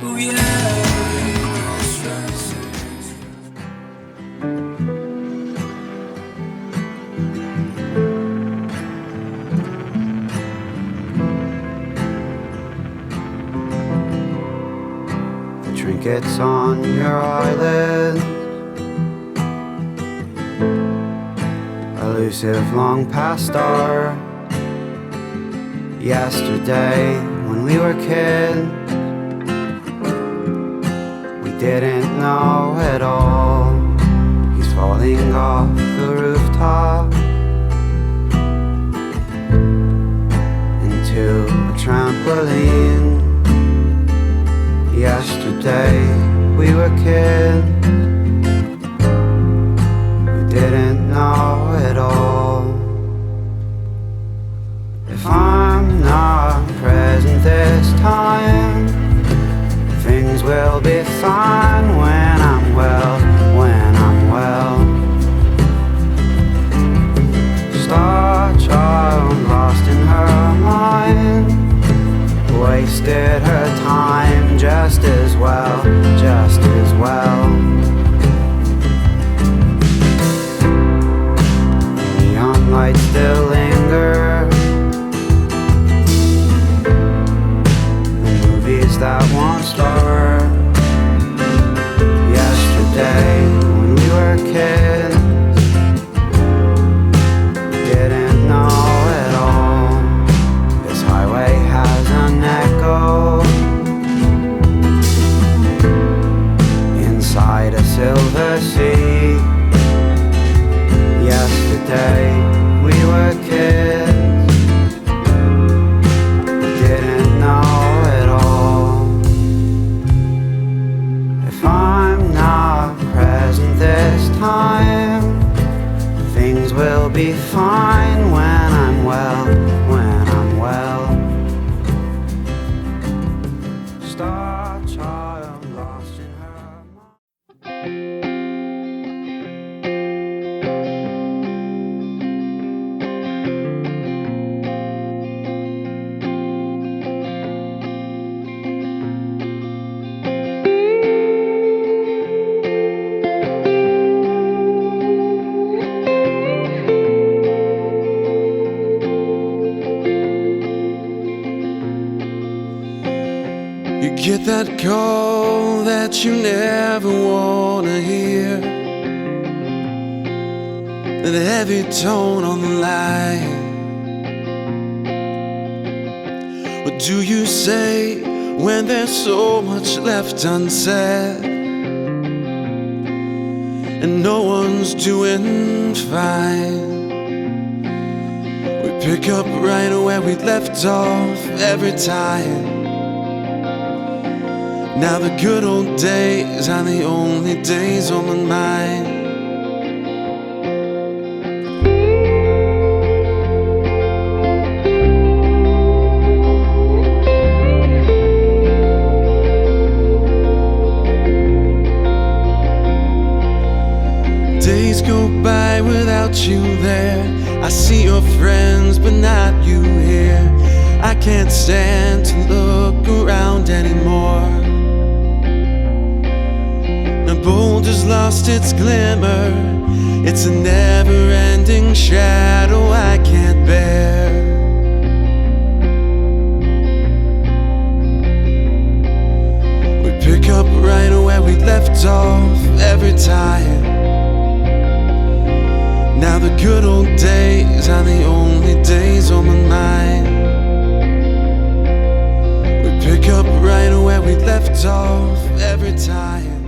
Oh yeah, trinkets on your eyelids, elusive long past our yesterday when we were kids. We didn't know it all. He's falling off the rooftop into a trampoline. Yesterday we were kids. We didn't know it all. If I'm not present this time, things will be fine when I'm well, when I'm well. Star child lost in her mind, wasted her time just as well, just as well. Neon lights still linger, the movies that won't start. Yesterday when we were kids, didn't know it all. This highway has an echo inside a silver sea. Yesterday we were kids, didn't know it all. If I'm not present this time, things will be fine when I'm well, when I'm well. Star child lost in her mind. You get that call that you never wanna hear, that heavy tone on the line. What do you say when there's so much left unsaid, and no one's doing fine? We pick up right where we left off every time. Now the good old days are the only days on my mind. Days go by without you there. I see your friends but not you here. I can't stand to look around anymore. The boulder's lost its glimmer. It's a never-ending shadow I can't bear. We pick up right where we left off every time. Now the good old days are the only days on my mind. We pick up right where we left off every time.